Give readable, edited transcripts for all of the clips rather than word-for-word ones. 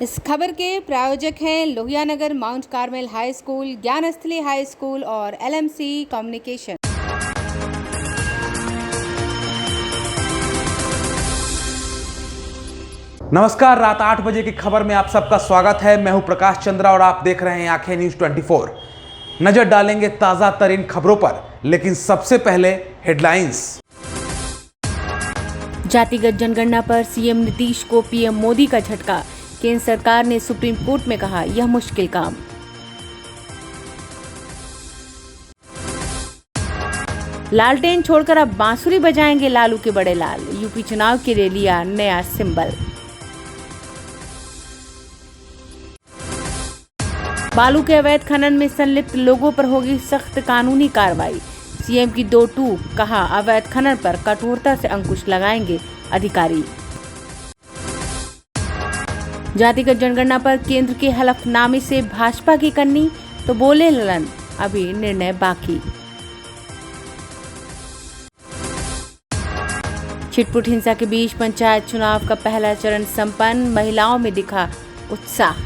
इस खबर के प्रायोजक हैं Lohia Nagar Mount Carmel high school, Gyansthali high school और LMC कम्युनिकेशन। नमस्कार, रात 8 बजे की खबर में आप सबका स्वागत है। मैं हूं प्रकाश चंद्रा और आप देख रहे हैं आंखें न्यूज 24। नजर डालेंगे ताजा तरीन खबरों पर, लेकिन सबसे पहले हेडलाइंस। जातिगत जनगणना पर सीएम नीतीश को पीएम मोदी का झटका। केंद्र सरकार ने सुप्रीम कोर्ट में कहा यह मुश्किल काम। लालटेन छोड़कर अब बांसुरी बजाएंगे लालू के बड़े लाल। यूपी चुनाव के लिए लिया नया सिंबल। बालू के अवैध खनन में संलिप्त लोगों पर होगी सख्त कानूनी कार्रवाई। सीएम की 2 टूक, कहा अवैध खनन पर कठोरता से अंकुश लगाएंगे अधिकारी। जातिगत जनगणना पर केंद्र के हलफनामे से भाजपा की कन्नी, तो बोले ललन अभी निर्णय बाकी। छिटपुट हिंसा के बीच पंचायत चुनाव का पहला चरण संपन्न, महिलाओं में दिखा उत्साह।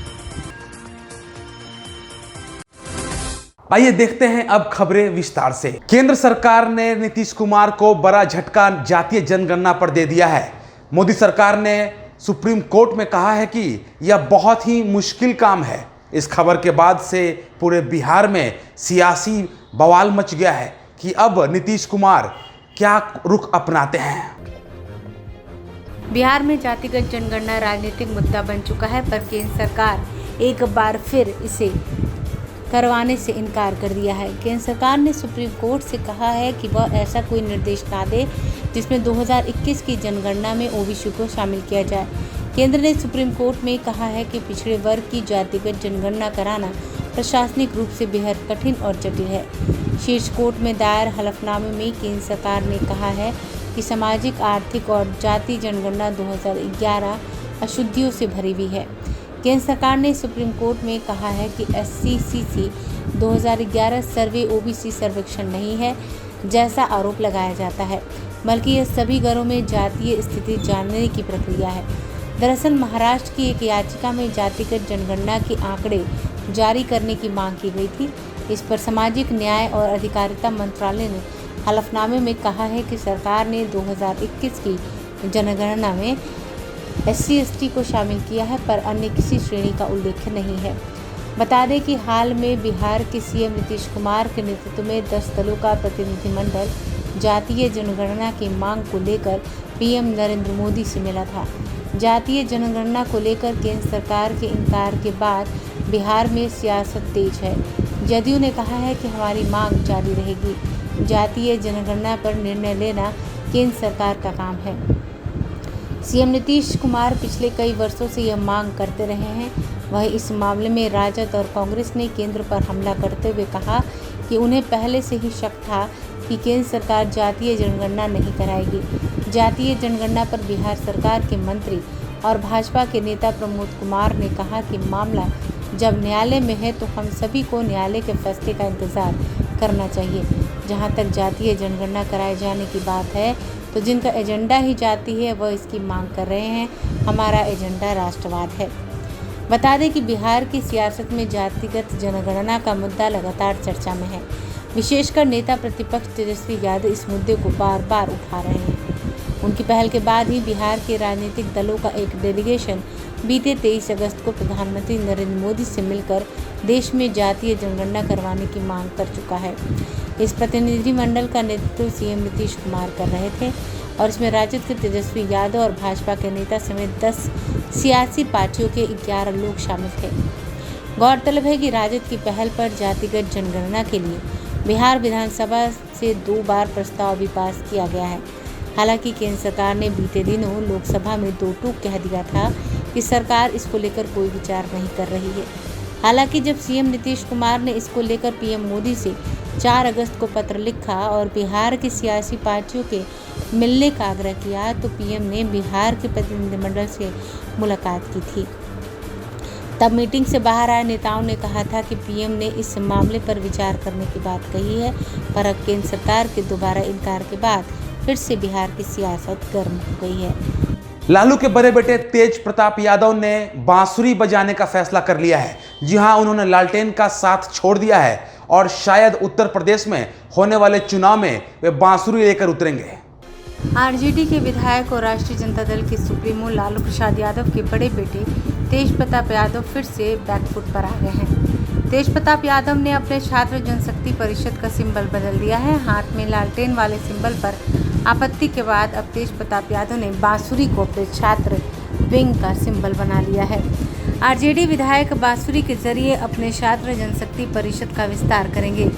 आइए देखते हैं अब खबरें विस्तार से। केंद्र सरकार ने नीतीश कुमार को बड़ा झटका जातीय जनगणना पर दे दिया है। मोदी सरकार ने सुप्रीम कोर्ट में कहा है कि यह बहुत ही मुश्किल काम है। इस खबर के बाद से पूरे बिहार में सियासी बवाल मच गया है कि अब नीतीश कुमार क्या रुख अपनाते हैं। बिहार में जातिगत जनगणना राजनीतिक मुद्दा बन चुका है, पर केंद्र सरकार एक बार फिर इसे करवाने से इनकार कर दिया है। केंद्र सरकार ने सुप्रीम कोर्ट से कहा है कि वह ऐसा कोई निर्देश ना दे जिसमें 2021 की जनगणना में ओबीसी को शामिल किया जाए। केंद्र ने सुप्रीम कोर्ट में कहा है कि पिछड़े वर्ग की जातिगत जनगणना कराना प्रशासनिक रूप से बेहद कठिन और जटिल है। शीर्ष कोर्ट में दायर हलफनामे में केंद्र सरकार ने कहा है कि सामाजिक, आर्थिक और जाति जनगणना 2011 अशुद्धियों से भरी हुई है। केंद्र सरकार ने सुप्रीम कोर्ट में कहा है कि SCCC 2011 सर्वे ओबीसी सर्वेक्षण नहीं है, जैसा आरोप लगाया जाता है, बल्कि यह सभी घरों में जातीय स्थिति जानने की प्रक्रिया है। दरअसल महाराष्ट्र की एक याचिका में जातिगत जनगणना के आंकड़े जारी करने की मांग की गई थी। इस पर सामाजिक न्याय और अधिकारिता मंत्रालय ने हलफनामे में कहा है कि सरकार ने 2021 की जनगणना में SC/ST को शामिल किया है, पर अन्य किसी श्रेणी का उल्लेख नहीं है। बता दें कि हाल में बिहार के सीएम नीतीश कुमार के नेतृत्व में 10 दलों का प्रतिनिधिमंडल जातीय जनगणना की मांग को लेकर पीएम नरेंद्र मोदी से मिला था। जातीय जनगणना को लेकर केंद्र सरकार के इनकार के बाद बिहार में सियासत तेज है। जदयू ने कहा है कि हमारी मांग जारी रहेगी। जातीय जनगणना पर निर्णय लेना केंद्र सरकार का काम है। सीएम नीतीश कुमार पिछले कई वर्षों से यह मांग करते रहे हैं। वहीं इस मामले में राजद और कांग्रेस ने केंद्र पर हमला करते हुए कहा कि उन्हें पहले से ही शक था कि केंद्र सरकार जातीय जनगणना नहीं कराएगी। जातीय जनगणना पर बिहार सरकार के मंत्री और भाजपा के नेता प्रमोद कुमार ने कहा कि मामला जब न्यायालय में है तो हम सभी को न्यायालय के फैसले का इंतजार करना चाहिए। जहां तक जातीय जनगणना कराए जाने की बात है, तो जिनका एजेंडा ही जाति है वह इसकी मांग कर रहे हैं। हमारा एजेंडा राष्ट्रवाद है। बता दें कि बिहार की सियासत में जातिगत जनगणना का मुद्दा लगातार चर्चा में है। विशेषकर नेता प्रतिपक्ष तेजस्वी यादव इस मुद्दे को बार बार उठा रहे हैं। उनकी पहल के बाद ही बिहार के राजनीतिक दलों का एक डेलीगेशन बीते 23 अगस्त को प्रधानमंत्री नरेंद्र मोदी से मिलकर देश में जातीय जनगणना करवाने की मांग कर चुका है। इस प्रतिनिधिमंडल का नेतृत्व सीएम नीतीश कुमार कर रहे थे और इसमें राजद के तेजस्वी यादव और भाजपा के नेता समेत 10 सियासी पार्टियों के 11 लोग शामिल थे। गौरतलब है कि राजद की पहल पर जातिगत जनगणना के लिए बिहार विधानसभा से 2 बार प्रस्ताव भी पास किया गया है। हालांकि केंद्र सरकार ने बीते दिनों लोकसभा में 2 टूक कह दिया था कि सरकार इसको लेकर कोई विचार नहीं कर रही है। हालांकि जब सीएम नीतीश कुमार ने इसको लेकर पीएम मोदी से 4 अगस्त को पत्र लिखा और बिहार की सियासी पार्टियों के मिलने का आग्रह किया, तो पीएम ने बिहार के प्रतिनिधिमंडल से मुलाकात की थी। तब मीटिंग से बाहर आए नेताओं ने कहा था कि पीएम ने इस मामले पर विचार करने की बात कही है, पर अब केंद्र सरकार के दोबारा इनकार के बाद फिर से बिहार की सियासत गर्म हो गई है। लालू के बड़े बेटे तेज प्रताप यादव ने बांसुरी बजाने का फैसला कर लिया है। जी हां, उन्होंने लालटेन का साथ छोड़ दिया है और शायद उत्तर प्रदेश में होने वाले चुनाव में वे बांसुरी लेकर उतरेंगे। आरजेडी के विधायक और राष्ट्रीय जनता दल के सुप्रीमो लालू प्रसाद यादव के बड़े बेटे तेज प्रताप यादव फिर से बैकफुट पर आ गए हैं। तेज प्रताप यादव ने अपने छात्र जनशक्ति परिषद का सिंबल बदल दिया है। हाथ में लालटेन वाले सिंबल पर आपत्ति के बाद अब तेज प्रताप यादव ने बांसुरी को अपने छात्र विंग का सिंबल बना लिया है। आरजेडी विधायक बांसुरी के जरिए अपने छात्र जनशक्ति परिषद का विस्तार करेंगे।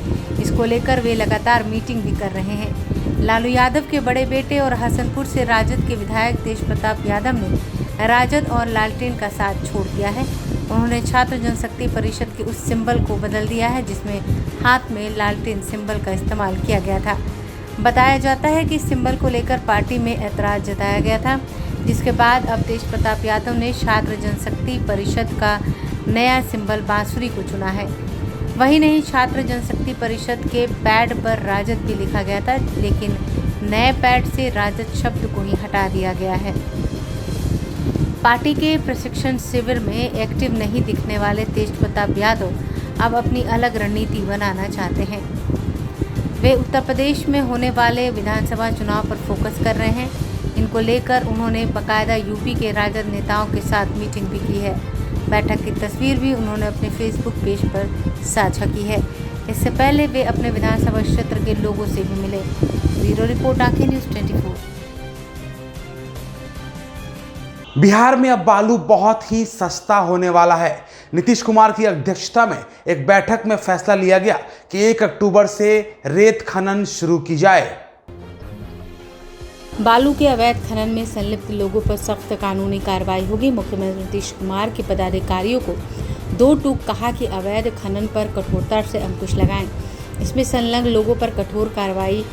इसको लेकर वे लगातार मीटिंग भी कर रहे हैं। लालू यादव के बड़े बेटे और हसनपुर से राजद के विधायक तेज प्रताप यादव ने राजद और लालटेन का साथ छोड़ दिया है। उन्होंने छात्र जनशक्ति परिषद के उस सिंबल को बदल दिया है जिसमें हाथ में लालटेन सिंबल का इस्तेमाल किया गया था। बताया जाता है कि इस सिंबल को लेकर पार्टी में ऐतराज जताया गया था, जिसके बाद अब तेज प्रताप यादव ने छात्र जनशक्ति परिषद का नया सिंबल बांसुरी को चुना है। वही नहीं, छात्र जनशक्ति परिषद के पैड पर राजद भी लिखा गया था, लेकिन नए पैड से राजद शब्द को ही हटा दिया गया है। पार्टी के प्रशिक्षण शिविर में एक्टिव नहीं दिखने वाले तेज प्रताप यादव अब अपनी अलग रणनीति बनाना चाहते हैं। वे उत्तर प्रदेश में होने वाले विधानसभा चुनाव पर फोकस कर रहे हैं। इनको लेकर उन्होंने बाकायदा यूपी के राजद नेताओं के साथ मीटिंग भी की है। बैठक की तस्वीर भी उन्होंने अपने फेसबुक पेज पर साझा की है। इससे पहले वे अपने विधानसभा क्षेत्र के लोगों से भी मिले। ब्यूरो रिपोर्ट, आंखें न्यूज़ 24। बिहार में अब बालू बहुत ही सस्ता होने वाला है। नीतीश कुमार की अध्यक्षता में एक बैठक में फैसला लिया गया कि 1 अक्टूबर से रेत खनन शुरू की जाए। बालू के अवैध खनन में संलिप्त लोगों पर सख्त कानूनी कार्रवाई होगी। मुख्यमंत्री नीतीश कुमार के पदाधिकारियों को 2 टूक कहा कि अवैध खनन पर कठोरता से अंकुश लगाएं। इसमें संलग्न लोगों पर कठोर कार्रवाई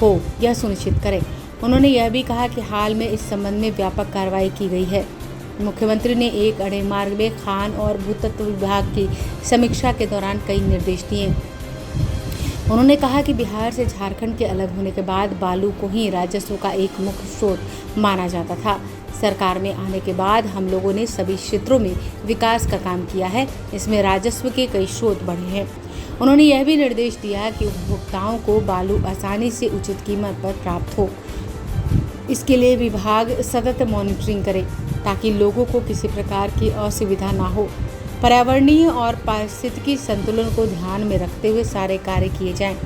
हो, यह सुनिश्चित करें। उन्होंने यह भी कहा कि हाल में इस संबंध में व्यापक कार्रवाई की गई है। मुख्यमंत्री ने एक अड़े मार्ग में खान और भूतत्व विभाग की समीक्षा के दौरान कई निर्देश दिए। उन्होंने कहा कि बिहार से झारखंड के अलग होने के बाद बालू को ही राजस्व का एक मुख्य स्रोत माना जाता था। सरकार में आने के बाद हम लोगों ने सभी क्षेत्रों में विकास का काम किया है। इसमें राजस्व के कई स्रोत बढ़े हैं। उन्होंने यह भी निर्देश दिया कि उपभोक्ताओं को बालू आसानी से उचित कीमत पर प्राप्त हो। इसके लिए विभाग सतत मॉनिटरिंग करे ताकि लोगों को किसी प्रकार की असुविधा ना हो। पर्यावरणीय और पारिस्थितिकी संतुलन को ध्यान में रखते हुए सारे कार्य किए जाएं।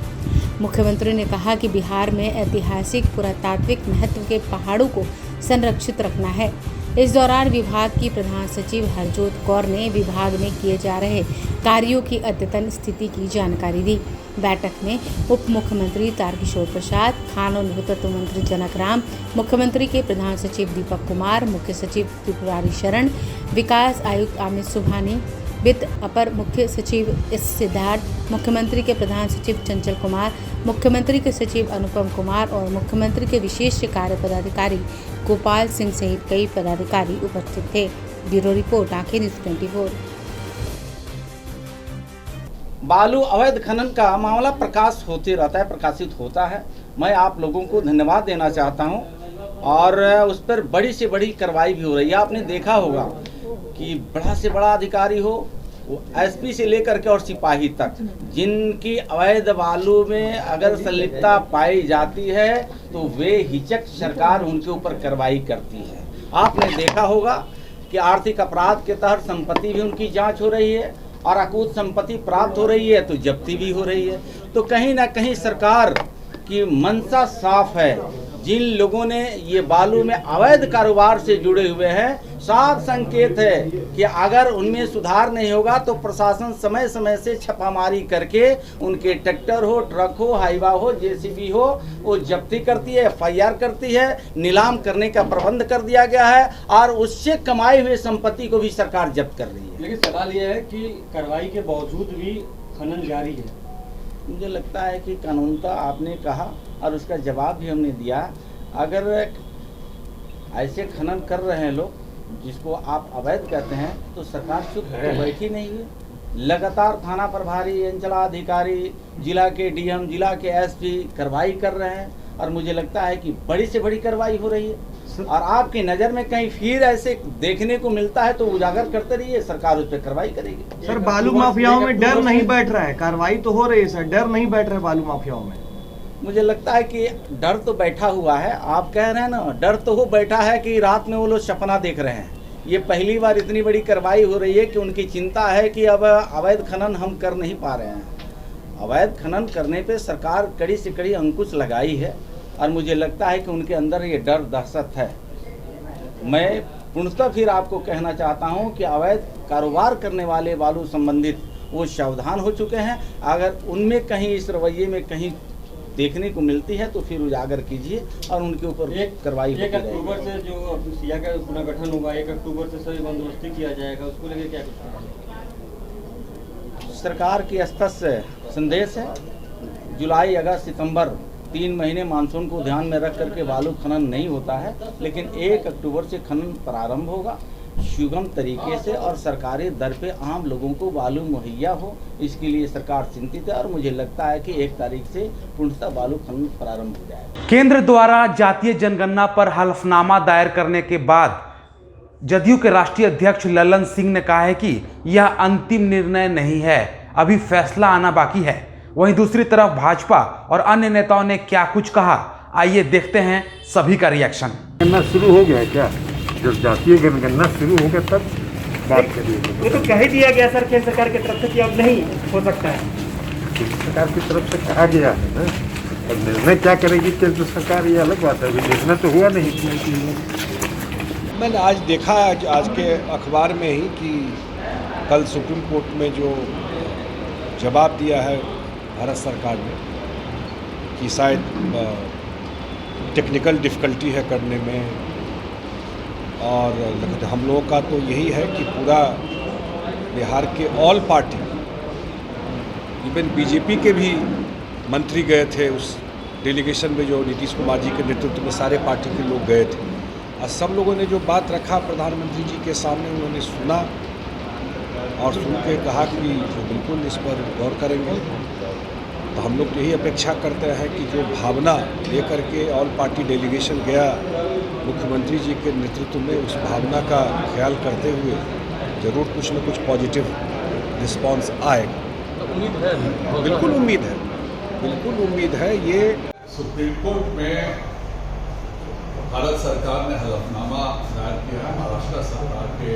मुख्यमंत्री ने कहा कि बिहार में ऐतिहासिक पुरातात्विक महत्व के पहाड़ों को संरक्षित रखना है। इस दौरान विभाग की प्रधान सचिव हरजोत कौर ने विभाग में किए जा रहे कार्यों की अद्यतन स्थिति की जानकारी दी। बैठक में उप मुख्यमंत्री तारकिशोर प्रसाद, खान और भूतत्व मंत्री जनक राम, मुख्यमंत्री के प्रधान सचिव दीपक कुमार, मुख्य सचिव त्रिपुरारी शरण, विकास आयुक्त अमित सुभानी, वित्त अपर मुख्य सचिव एस सिद्धार्थ, मुख्यमंत्री के प्रधान सचिव चंचल कुमार, मुख्यमंत्री के सचिव अनुपम कुमार और मुख्यमंत्री के विशेष कार्य पदाधिकारी गोपाल सिंह सहित कई पदाधिकारी उपस्थित थे। ब्यूरो रिपोर्ट, आंखें न्यूज़ 24। बालू अवैध खनन का मामला प्रकाशित होता है। मैं आप लोगों को धन्यवाद देना चाहता हूं और उस पर बड़ी से बड़ी कार्रवाई भी हो रही है। आपने देखा होगा कि बड़ा से बड़ा अधिकारी हो, वो एसपी से लेकर के और सिपाही तक, जिनकी अवैध बालू में अगर संलिप्तता पाई जाती है तो वे हिचक सरकार उनके ऊपर कार्रवाई करती है। आपने देखा होगा कि आर्थिक अपराध के तहत संपत्ति भी उनकी जांच हो रही है और अकूत संपत्ति प्राप्त हो रही है तो जब्ती भी हो रही है। तो कहीं ना कहीं सरकार की मंशा साफ है। जिन लोगों ने ये बालू में अवैध कारोबार से जुड़े हुए हैं, साफ संकेत है कि अगर उनमें सुधार नहीं होगा तो प्रशासन समय समय से छापामारी करके उनके ट्रैक्टर हो, ट्रक हो, हाईवा हो, जेसीबी हो, वो जब्ती करती है, एफआईआर करती है, नीलाम करने का प्रबंध कर दिया गया है और उससे कमाई हुई संपत्ति को भी सरकार जब्त कर रही है। लेकिन सवाल यह है कि कार्रवाई के बावजूद भी खनन जारी है। मुझे लगता है कि कानूनता आपने कहा और उसका जवाब भी हमने दिया। अगर ऐसे खनन कर रहे हैं लोग जिसको आप अवैध कहते हैं तो सरकार चुप तो बैठी नहीं है। लगातार थाना प्रभारी, अंचलाधिकारी, जिला के डीएम, जिला के एसपी कार्रवाई कर रहे हैं और मुझे लगता है कि बड़ी से बड़ी कार्रवाई हो रही है। और आपकी नज़र में कहीं फिर ऐसे देखने को मिलता है तो उजागर करते रहिए, सरकार उस पर कार्रवाई करेगी। सर, बालू माफियाओं में डर नहीं बैठ रहा है, कार्रवाई तो हो रही है सर, डर नहीं बैठ रहा है बालू माफियाओं में। मुझे लगता है कि डर तो बैठा हुआ है, आप कह रहे हैं ना, डर तो वो बैठा है कि रात में वो लोग सपना देख रहे हैं। ये पहली बार इतनी बड़ी कार्रवाई हो रही है कि उनकी चिंता है कि अब अवैध खनन हम कर नहीं पा रहे हैं। अवैध खनन करने पे सरकार कड़ी से कड़ी अंकुश लगाई है और मुझे लगता है कि उनके अंदर ये डर दहशत है। मैं पूर्णतः फिर आपको कहना चाहता हूं कि अवैध कारोबार करने वाले बालू संबंधित वो सावधान हो चुके हैं। अगर उनमें कहीं इस रवैये में कहीं देखने को मिलती है तो फिर उजागर कीजिए और उनके ऊपर कार्रवाई होती रहेगी। 1 अक्टूबर से जो सिया का पुनर्गठन होगा, 1 अक्टूबर से सभी बंदोबस्ती किया जाएगा, उसको लेकर क्या कुछ सरकार की स्तर से संदेश है। जुलाई, अगस्त, सितंबर 3 महीने मानसून को ध्यान में रख करके बालू खनन नहीं होता है, लेकिन 1 अक्टूबर से खनन प्रारंभ होगा सुगम तरीके से और सरकारी दर पे आम लोगों को बालू मुहैया हो, इसके लिए सरकार चिंतित है। और मुझे लगता है कि 1 तारीख से पूर्णतः बालू खनन प्रारंभ हो जाएगा। केंद्र द्वारा जातीय जनगणना पर हलफनामा दायर करने के बाद जदयू के राष्ट्रीय अध्यक्ष ललन सिंह ने कहा है कि यह अंतिम निर्णय नहीं है, अभी फैसला आना बाकी है। वहीं दूसरी तरफ भाजपा और अन्य नेताओं ने क्या कुछ कहा, आइए देखते हैं सभी का रिएक्शन। जनगणना शुरू हो गया है क्या? जब जातीय जनगणना शुरू हो गया तब बात करिए। वो तो कह ही दिया गया सर केंद्र सरकार की तरफ से कि अब नहीं हो सकता है। केंद्र सरकार की तरफ से कहा गया है ना, अब निर्णय क्या करेगी केंद्र सरकार, ये अलग बात है। अभी निर्णय तो हुआ नहीं। मैंने आज देखा आज के अखबार में ही कि कल सुप्रीम कोर्ट में जो जवाब दिया है भारत सरकार ने कि शायद टेक्निकल डिफ़िकल्टी है करने में, और हम लोगों का तो यही है कि पूरा बिहार के ऑल पार्टी, इवन बीजेपी के भी मंत्री गए थे उस डेलीगेशन में जो नीतीश कुमार जी के नेतृत्व में सारे पार्टी के लोग गए थे, और सब लोगों ने जो बात रखा प्रधानमंत्री जी के सामने उन्होंने सुना और सुन के कहा कि बिल्कुल इस पर गौर करेंगे। तो हम लोग यही अपेक्षा करते हैं कि जो भावना लेकर के ऑल पार्टी डेलीगेशन गया मुख्यमंत्री जी के नेतृत्व में, उस भावना का ख्याल करते हुए ज़रूर कुछ न कुछ पॉजिटिव रिस्पांस आएगा। बिल्कुल उम्मीद है, बिल्कुल उम्मीद है। ये सुप्रीम कोर्ट में भारत सरकार ने हलफनामा दायर किया है महाराष्ट्र सरकार के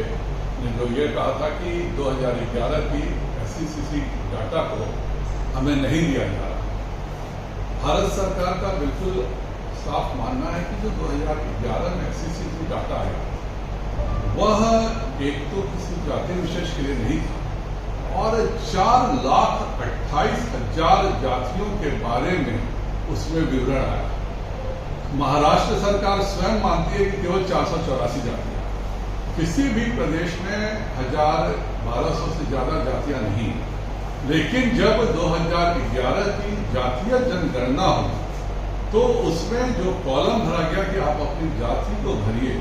ने जो ये कहा था कि 2011 की SECC डाटा को हमें नहीं दिया जा रहा। भारत सरकार का बिल्कुल साफ मानना है कि जो 2011 में SECC डाटा आया वह एक तो किसी जाति विशेष के लिए नहीं था और 4,28,000 जातियों के बारे में उसमें विवरण आया। महाराष्ट्र सरकार स्वयं मानती है कि केवल 484 जातियां, किसी भी प्रदेश में 1,000-1,200 से ज्यादा जातियां नहीं। लेकिन जब 2011 की जातीय जनगणना हुई तो उसमें जो कॉलम भरा गया कि आप अपनी जाति को भरिए,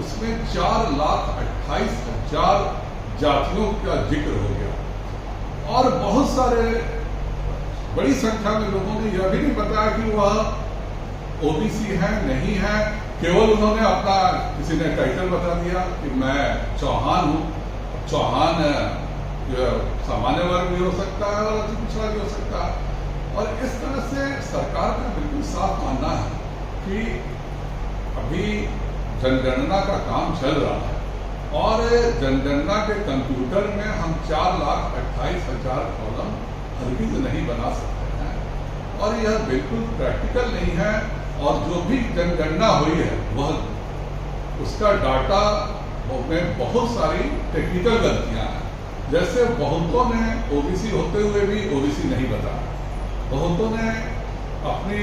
उसमें 4,28,000 जातियों का जिक्र हो गया और बहुत सारे बड़ी संख्या में लोगों ने यह भी नहीं बताया कि वह OBC है नहीं है। केवल उन्होंने अपना किसी ने टाइटल बता दिया कि मैं चौहान हूँ। चौहान सामान्य वर्ग भी हो सकता है और अति पिछड़ा भी हो सकता है। और इस तरह से सरकार का बिल्कुल साफ मानना है कि अभी जनगणना का काम चल रहा है और जनगणना के कंप्यूटर में हम 4,28,000 कॉलम हरगिज नहीं बना सकते हैं और यह बिल्कुल प्रैक्टिकल नहीं है। और जो भी जनगणना हुई है वह उसका डाटा में बहुत सारी टेक्निकल गलतियां हैं। जैसे बहुतों ने OBC होते हुए भी OBC नहीं बताया, बहुतों ने अपनी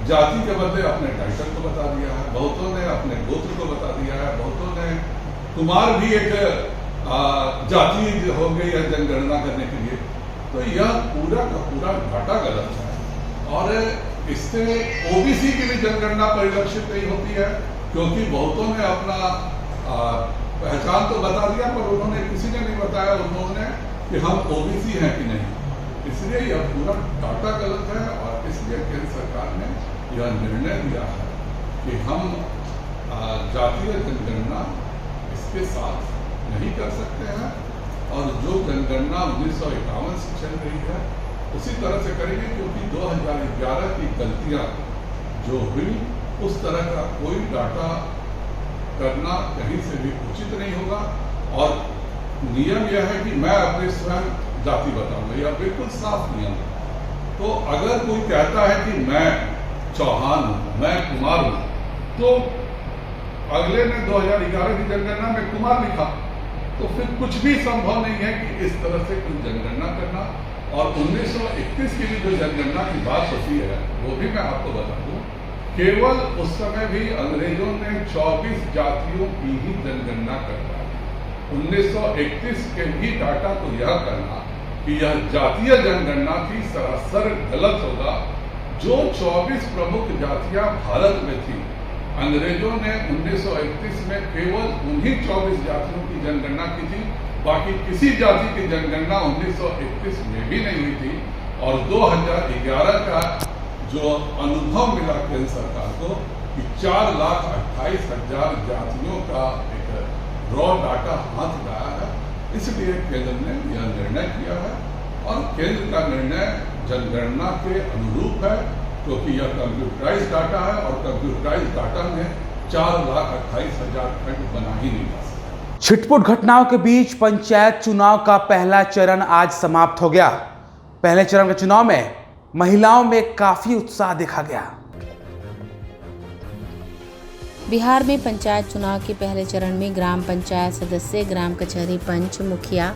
जाति के बदले अपने टाइटल को बता दिया है, बहुतों ने अपने गोत्र को बता दिया है, बहुतों ने कुमार भी एक जाति हो गई है जनगणना करने के लिए। तो यह पूरा का पूरा डाटा गलत है और इससे OBC की भी जनगणना परिलक्षित नहीं होती है क्योंकि बहुतों ने अपना पहचान तो बता दिया पर उन्होंने किसी ने नहीं बताया उन्होंने कि हम OBC हैं कि नहीं। इसलिए यह पूरा डाटा गलत है और इसलिए केंद्र सरकार ने यह निर्णय लिया है कि हम जातीय जनगणना इसके साथ नहीं कर सकते हैं और जो जनगणना 1951 से चल रही है उसी तरह से करेंगे, क्योंकि 2011 की गलतियां जो हुई उस तरह का कोई डाटा करना कहीं से भी उचित नहीं होगा। और नियम यह है कि मैं अपने स्वयं जाति बताऊंगा, यह बिल्कुल साफ नियम है। तो अगर कोई कहता है कि मैं चौहान हूं, मैं कुमार हूं, तो अगले ने 2011 की जनगणना में कुमार लिखा, तो फिर कुछ भी संभव नहीं है कि इस तरह से कोई जनगणना करना। और 1931 की भी जो जनगणना की बात होती है वो भी मैं आपको बता दूं, केवल उस समय भी अंग्रेजों ने 24 जातियों की ही जनगणना करवाई। 1931 के ही डाटा को यह कहना कि यह जातीय जनगणना थी सरासर गलत होगा। जो 24 प्रमुख जातियां भारत में थी, अंग्रेजों ने 1931 में केवल उन्हीं 24 जातियों की जनगणना की थी, बाकी किसी जाति की जनगणना 1931 में भी नहीं हुई थी। और 2011 का जो अनुभव मिला केंद्र सरकार को कि 4,28,000 जातियों का एक रॉ डाटा हाथ में आया है, इसलिए केंद्र ने यह निर्णय किया है। और केंद्र का निर्णय जनगणना के अनुरूप है, क्योंकि यह कंप्यूटराइज डाटा है और कंप्यूटराइज डाटा में 4,28,000 खंड बना ही नहीं जा सकता। छिटपुट घटनाओं के बीच पंचायत चुनाव का पहला चरण आज समाप्त हो गया। पहले चरण के चुनाव में महिलाओं में काफी उत्साह देखा गया। बिहार में पंचायत चुनाव के पहले चरण में ग्राम पंचायत सदस्य, ग्राम कचहरी पंच, मुखिया,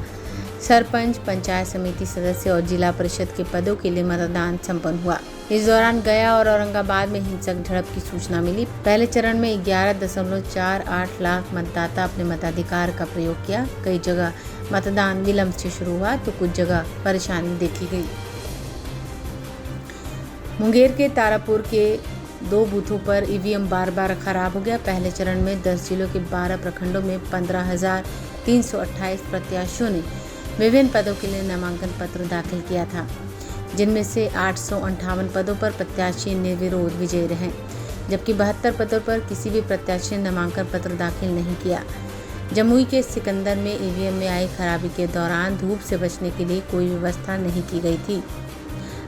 सरपंच, पंचायत समिति सदस्य और जिला परिषद के पदों के लिए मतदान संपन्न हुआ। इस दौरान गया और औरंगाबाद में हिंसक झड़प की सूचना मिली। पहले चरण में 11.48 लाख मतदाता अपने मताधिकार का प्रयोग किया। कई जगह मतदान विलंब से शुरू हुआ तो कुछ जगह परेशानी देखी गई। मुंगेर के तारापुर के 2 बूथों पर ईवीएम बार खराब हो गया। पहले चरण में 10 जिलों के 12 प्रखंडों में 15,328 प्रत्याशियों ने विभिन्न पदों के लिए नामांकन पत्र दाखिल किया था, जिनमें से 858 पदों पर प्रत्याशी निर्विरोध विजयी रहे, जबकि 72 पदों पर किसी भी प्रत्याशी ने नामांकन पत्र दाखिल नहीं किया। जमुई के सिकंदर में ईवीएम में आई खराबी के दौरान धूप से बचने के लिए कोई व्यवस्था नहीं की गई थी।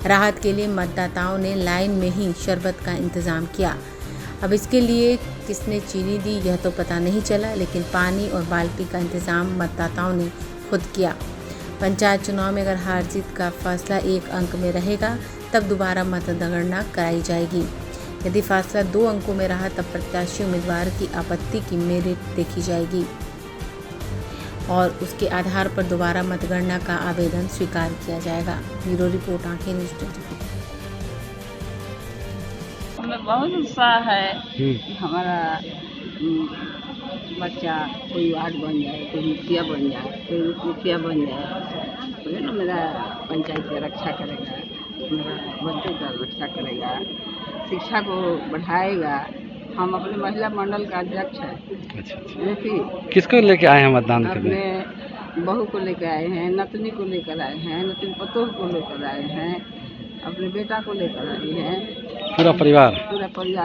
राहत के लिए मतदाताओं ने लाइन में ही शरबत का इंतजाम किया। अब इसके लिए किसने चीनी दी यह तो पता नहीं चला, लेकिन पानी और बाल्टी का इंतजाम मतदाताओं ने खुद किया। पंचायत चुनाव में अगर हार जीत का फैसला 1 अंक में रहेगा तब दोबारा मतगणना कराई जाएगी। यदि फैसला 2 अंकों में रहा तब प्रत्याशी उम्मीदवार की आपत्ति की मेरिट देखी जाएगी और उसके आधार पर दोबारा मतगणना का आवेदन स्वीकार किया जाएगा। ब्यूरो रिपोर्ट, आंखें न्यूज़ 24। हमें बहुत उत्साह है कि हमारा बच्चा कोई वार्ड बन जाए, कोई मुखिया बन जाए, कोई मुखिया बन जाए, तो ना मेरा पंचायत की रक्षा करेगा, मेरा बच्चे का रक्षा करेगा, शिक्षा को बढ़ाएगा। हम अपने महिला मंडल का अध्यक्ष है। अच्छा। किसको लेके आए हैं मतदान करने? अपने बहू को लेकर आए हैं, नतनी को लेकर आए हैं, नतनी पतोह को लेकर आए हैं, अपने बेटा को लेकर आए हैं, पूरा परिवार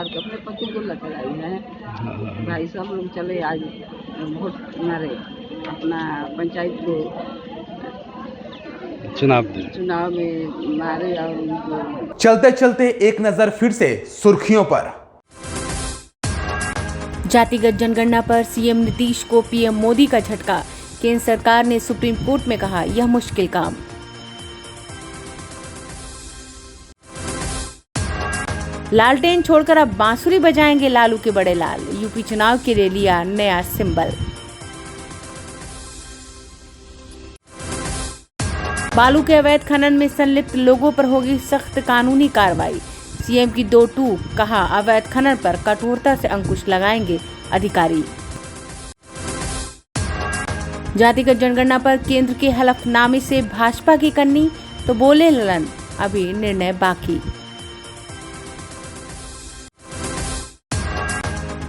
के अपने पति को लेकर आए हैं। भाई सब लोग चले आज वोट मारे, अपना पंचायत को चुनाव में मारे। और चलते चलते एक नजर फिर से सुर्खियों पर। जातिगत जनगणना पर सीएम नीतीश को पीएम मोदी का झटका। केंद्र सरकार ने सुप्रीम कोर्ट में कहा यह मुश्किल काम। लालटेन छोड़कर अब बांसुरी बजाएंगे लालू के बड़े लाल। यूपी चुनाव के लिए लिया नया सिंबल। बालू के अवैध खनन में संलिप्त लोगों पर होगी सख्त कानूनी कार्रवाई। सीएम की 2 टूक, कहा अवैध खनन पर कठोरता से अंकुश लगाएंगे अधिकारी। जातिगत जनगणना पर केंद्र के हलफनामे से भाजपा की कन्नी, तो बोले ललन अभी निर्णय बाकी।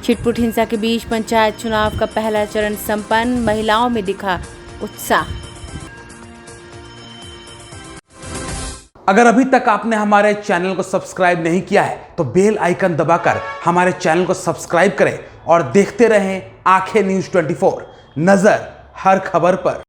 छिटपुट हिंसा के बीच पंचायत चुनाव का पहला चरण संपन्न। महिलाओं में दिखा उत्साह। अगर अभी तक आपने हमारे चैनल को सब्सक्राइब नहीं किया है तो बेल आइकन दबाकर हमारे चैनल को सब्सक्राइब करें और देखते रहें आंखें न्यूज़ 24, नजर हर खबर पर।